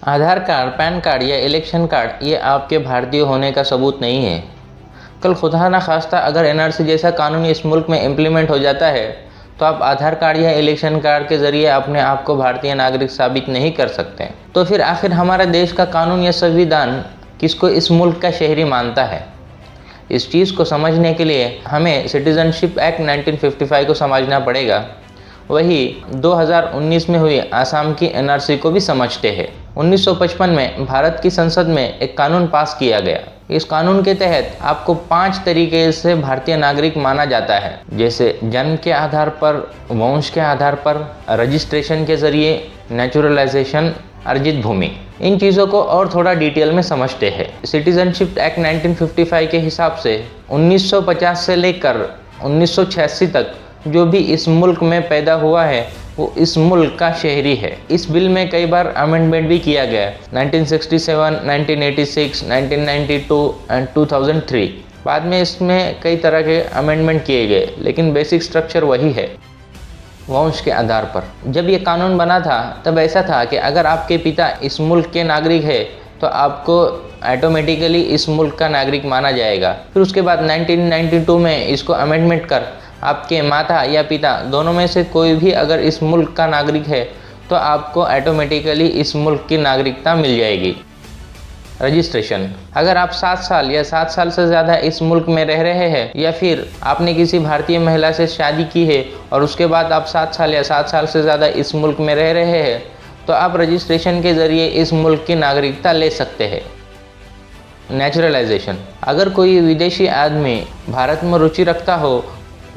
आधार card, pan card या election card ये आपके भारतीय होने का सबूत नहीं है। कल खुदा न खास्ता अगर एनआरसी जैसा कानून इस मुल्क में इम्प्लीमेंट हो जाता है तो आप आधार कार्ड या इलेक्शन कार्ड के ज़रिए अपने आप को भारतीय नागरिक साबित नहीं कर सकते। तो फिर आखिर हमारे देश का कानून या संविधान किसको इस मुल्क का शहरी मानता है? इस चीज़ को समझने के लिए हमें सिटीजनशिप एक्ट 1955 को समझना पड़ेगा। वही 2019 में हुई आसाम की एनआरसी को भी समझते हैं। 1955 में भारत की संसद में एक कानून पास किया गया। इस कानून के तहत आपको 5 तरीके से भारतीय नागरिक माना जाता है, जैसे जन्म के आधार पर, वंश के आधार पर, रजिस्ट्रेशन के जरिए, नेचुरलाइजेशन, अर्जित भूमि। इन चीज़ों को और थोड़ा डिटेल में समझते हैं। सिटीजनशिप एक्ट 1955 के हिसाब से 1950 से लेकर 1986 तक जो भी इस मुल्क में पैदा हुआ है वो इस मुल्क का शहरी है। इस बिल में कई बार अमेंडमेंट भी किया गया, 1967, 1986, 1992 एंड 2003। बाद में इसमें कई तरह के अमेंडमेंट किए गए, लेकिन बेसिक स्ट्रक्चर वही है, वंश के आधार पर। जब ये कानून बना था तब ऐसा था कि अगर आपके पिता इस मुल्क के नागरिक है तो आपको ऑटोमेटिकली इस मुल्क का नागरिक माना जाएगा। फिर उसके बाद 1992 में इसको अमेंडमेंट कर आपके माता या पिता दोनों में से कोई भी अगर इस मुल्क का नागरिक है तो आपको ऑटोमेटिकली इस मुल्क की नागरिकता मिल जाएगी। रजिस्ट्रेशन, अगर आप 7 साल या 7 साल से ज़्यादा इस मुल्क में रह रहे हैं या फिर आपने किसी भारतीय महिला से शादी की है और उसके बाद आप 7 साल या 7 साल से ज़्यादा इस मुल्क में रह रहे हैं तो आप रजिस्ट्रेशन के ज़रिए इस मुल्क की नागरिकता ले सकते हैं। नेचुरलाइजेशन, अगर कोई विदेशी आदमी भारत में रुचि रखता हो,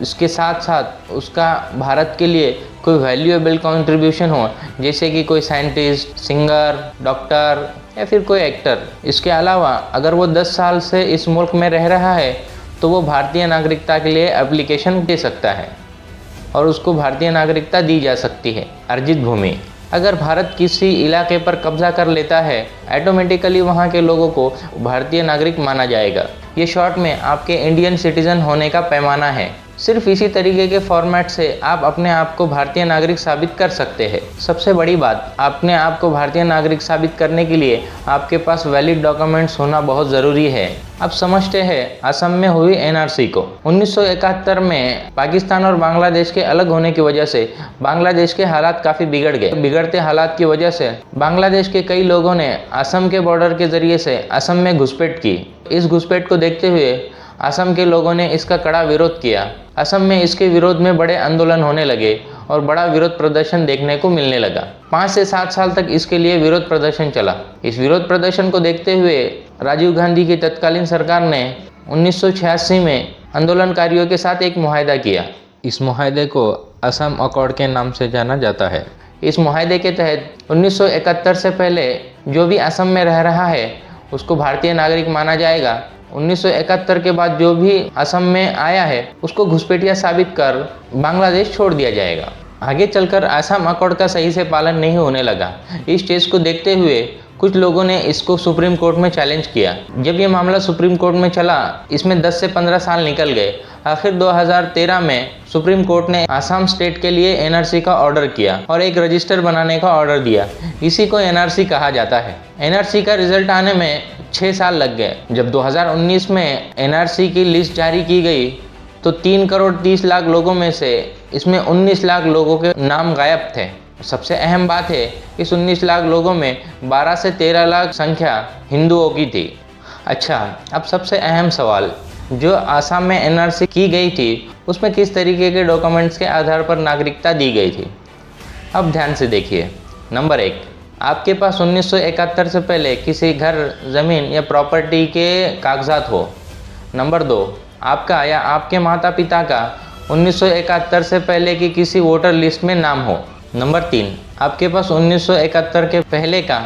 इसके साथ साथ उसका भारत के लिए कोई वैल्यूएबल कंट्रीब्यूशन हो, जैसे कि कोई साइंटिस्ट, सिंगर, डॉक्टर या फिर कोई एक्टर, इसके अलावा अगर वो 10 साल से इस मुल्क में रह रहा है तो वो भारतीय नागरिकता के लिए एप्लीकेशन दे सकता है और उसको भारतीय नागरिकता दी जा सकती है। अर्जित भूमि, अगर भारत किसी इलाके पर कब्जा कर लेता है ऑटोमेटिकली वहाँ के लोगों को भारतीय नागरिक माना जाएगा। ये शॉर्ट में आपके इंडियन सिटीजन होने का पैमाना है। सिर्फ इसी तरीके के फॉर्मेट से आप अपने आप को भारतीय नागरिक साबित कर सकते हैं। सबसे बड़ी बात, अपने आप को भारतीय नागरिक साबित करने के लिए आपके पास वैलिड डॉक्यूमेंट्स होना बहुत ज़रूरी है। अब समझते हैं असम में हुई एनआरसी को। 1971 में पाकिस्तान और बांग्लादेश के अलग होने की वजह से बांग्लादेश के हालात काफ़ी बिगड़ गए। बिगड़ते हालात की वजह से बांग्लादेश के कई लोगों ने असम के बॉर्डर के ज़रिए से असम में घुसपैठ की। इस घुसपैठ को देखते हुए असम के लोगों ने इसका कड़ा विरोध किया। असम में इसके विरोध में बड़े आंदोलन होने लगे और बड़ा विरोध प्रदर्शन देखने को मिलने लगा। 5 से 7 साल तक इसके लिए विरोध प्रदर्शन चला। इस विरोध प्रदर्शन को देखते हुए राजीव गांधी की तत्कालीन सरकार ने 1986 में आंदोलनकारियों के साथ एक मुआहदा किया। इस मुआहदे को असम अकॉर्ड के नाम से जाना जाता है। इस मुआहदे के तहत 1971 से पहले जो भी असम में रह रहा है उसको भारतीय नागरिक माना जाएगा। 1971 के बाद जो भी असम में आया है उसको घुसपैठिया साबित कर बांग्लादेश छोड़ दिया जाएगा। आगे चलकर असम अकॉर्ड का सही से पालन नहीं होने लगा। इस स्टेज को देखते हुए कुछ लोगों ने इसको सुप्रीम कोर्ट में चैलेंज किया। जब ये मामला सुप्रीम कोर्ट में चला, इसमें 10 से 15 साल निकल गए। आखिर 2013 में सुप्रीम कोर्ट ने आसाम स्टेट के लिए एनआरसी का ऑर्डर किया और एक रजिस्टर बनाने का ऑर्डर दिया। इसी को एनआरसी कहा जाता है। एनआरसी का रिजल्ट आने में 6 साल लग गए। जब 2019 में एनआरसी की लिस्ट जारी की गई तो 3 करोड़ 30 लाख लोगों में से इसमें 19 लाख लोगों के नाम गायब थे। सबसे अहम बात है, इस 19 लाख लोगों में 12 से 13 लाख संख्या हिंदुओं की थी। अच्छा, अब सबसे अहम सवाल, जो आसाम में एनआरसी की गई थी उसमें किस तरीके के डॉक्यूमेंट्स के आधार पर नागरिकता दी गई थी? अब ध्यान से देखिए। नंबर 1, आपके पास 1971 से पहले किसी घर, ज़मीन या प्रॉपर्टी के कागजात हो। नंबर 2, आपका या आपके माता पिता का 1971 से पहले की किसी वोटर लिस्ट में नाम हो। नंबर 3, आपके पास 1971 के पहले का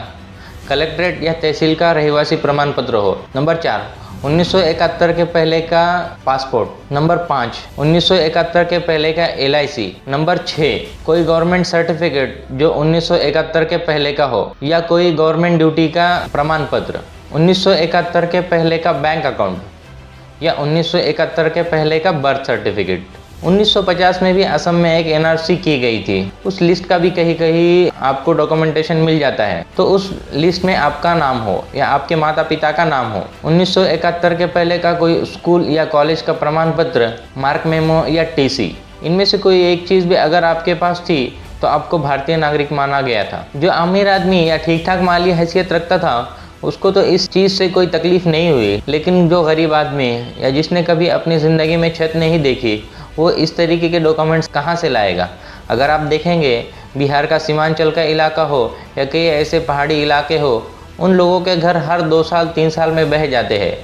कलेक्ट्रेट या तहसील का रहवासी प्रमाण पत्र हो। नंबर 4, 1971 के पहले का पासपोर्ट। नंबर 5, 1971 के पहले का LIC। नंबर 6, कोई गवर्नमेंट सर्टिफिकेट जो 1971 के पहले का हो या कोई गवर्नमेंट ड्यूटी का प्रमाण पत्र। 1971 के पहले का बैंक अकाउंट या 1971 के पहले का बर्थ सर्टिफिकेट। 1950 में भी असम में एक एनआरसी की गई थी। उस लिस्ट का भी कहीं कहीं आपको डॉक्यूमेंटेशन मिल जाता है, तो उस लिस्ट में आपका नाम हो या आपके माता पिता का नाम हो। 1971 के पहले का कोई स्कूल या कॉलेज का प्रमाण पत्र, मार्क मेमो या टीसी, इनमें से कोई एक चीज़ भी अगर आपके पास थी तो आपको भारतीय नागरिक माना गया था। जो अमीर आदमी या ठीक ठाक माली हैसियत रखता था उसको तो इस चीज़ से कोई तकलीफ नहीं हुई, लेकिन जो गरीब आदमी या जिसने कभी अपनी ज़िंदगी में छत नहीं देखी वो इस तरीके के डॉक्यूमेंट्स कहाँ से लाएगा। अगर आप देखेंगे बिहार का सीमांचल का इलाका हो या कई ऐसे पहाड़ी इलाके हो, उन लोगों के घर हर 2 साल 3 साल में बह जाते हैं।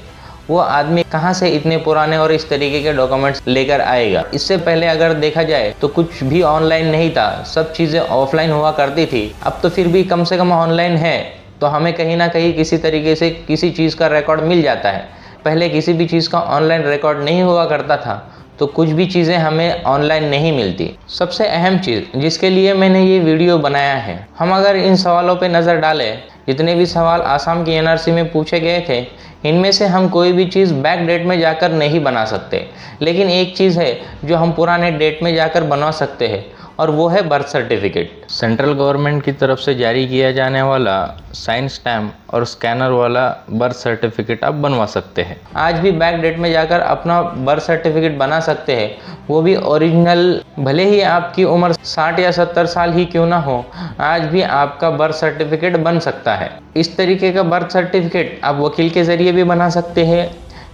वो आदमी कहाँ से इतने पुराने और इस तरीके के डॉक्यूमेंट्स लेकर आएगा। इससे पहले अगर देखा जाए तो कुछ भी ऑनलाइन नहीं था, सब चीज़ें ऑफलाइन हुआ करती थी। अब तो फिर भी कम से कम ऑनलाइन है तो हमें कहीं ना कहीं किसी तरीके से किसी चीज़ का रिकॉर्ड मिल जाता है। पहले किसी भी चीज़ का ऑनलाइन रिकॉर्ड नहीं हुआ करता था तो कुछ भी चीज़ें हमें ऑनलाइन नहीं मिलती। सबसे अहम चीज़ जिसके लिए मैंने ये वीडियो बनाया है, हम अगर इन सवालों पे नज़र डालें, जितने भी सवाल आसाम की एनआरसी में पूछे गए थे, इनमें से हम कोई भी चीज़ बैक डेट में जाकर नहीं बना सकते, लेकिन एक चीज़ है जो हम पुराने डेट में जाकर बनवा सकते हैं और वो है बर्थ सर्टिफिकेट। सेंट्रल गवर्नमेंट की तरफ से जारी किया जाने वाला साइन स्टैम्प और स्कैनर वाला बर्थ सर्टिफिकेट आप बनवा सकते हैं। आज भी बैक डेट में जाकर अपना बर्थ सर्टिफिकेट बना सकते हैं, वो भी ओरिजिनल। भले ही आपकी उम्र 60 या 70 साल ही क्यों ना हो, आज भी आपका बर्थ सर्टिफिकेट बन सकता है। इस तरीके का बर्थ सर्टिफिकेट आप वकील के ज़रिए भी बना सकते हैं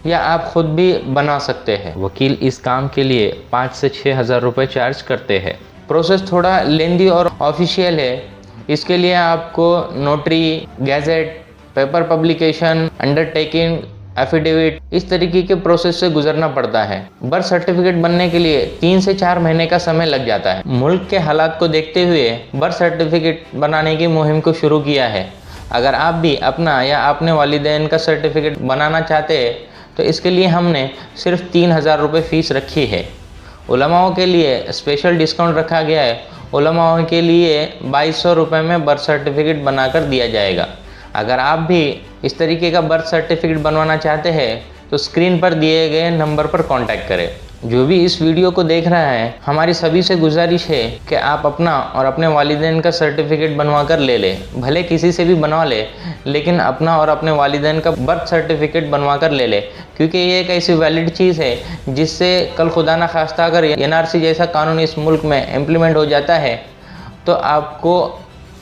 या आप खुद भी बना सकते हैं। वकील इस काम के लिए 5 से 6 हज़ार रुपये चार्ज करते हैं। प्रोसेस थोड़ा लेंदी और ऑफिशियल है। इसके लिए आपको notary, gadget, paper publication, undertaking, affidavit, इस तरीके के प्रोसेस से गुजरना पड़ता है। बर्थ सर्टिफिकेट बनने के लिए 3 से 4 महीने का समय लग जाता है। मुल्क के हालात को देखते हुए बर्थ सर्टिफिकेट बनाने की मुहिम को शुरू किया है। अगर आप भी अपना या अपने वालिदैन का सर्टिफिकेट बनाना चाहते हैं तो इसके लिए हमने सिर्फ 3,000 रुपये फ़ीस रखी है। उलमाओं के लिए स्पेशल डिस्काउंट रखा गया है। उलमाओं के लिए 2200 रुपये में बर्थ सर्टिफिकेट बनाकर दिया जाएगा। अगर आप भी इस तरीके का बर्थ सर्टिफिकेट बनवाना चाहते हैं तो स्क्रीन पर दिए गए नंबर पर कांटेक्ट करें। जो भी इस वीडियो को देख रहा है, हमारी सभी से गुजारिश है कि आप अपना और अपने वालिदैन का सर्टिफिकेट बनवा कर ले लें। भले किसी से भी बनवा ले, लेकिन अपना और अपने वालिदैन का बर्थ सर्टिफिकेट बनवा कर ले लें, क्योंकि ये एक ऐसी वैलिड चीज़ है जिससे कल खुदा न खास्ता अगर एनआरसी जैसा कानून इस मुल्क में इम्प्लीमेंट हो जाता है तो आपको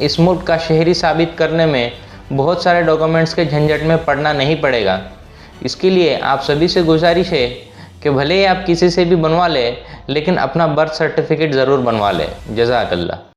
इस मुल्क का शहरी साबित करने में बहुत सारे डॉक्यूमेंट्स के झंझट में पड़ना नहीं पड़ेगा। इसके लिए आप सभी से गुजारिश है कि भले ही आप किसी से भी बनवा लें, लेकिन अपना बर्थ सर्टिफिकेट ज़रूर बनवा लें। जज़ाकल्लाह।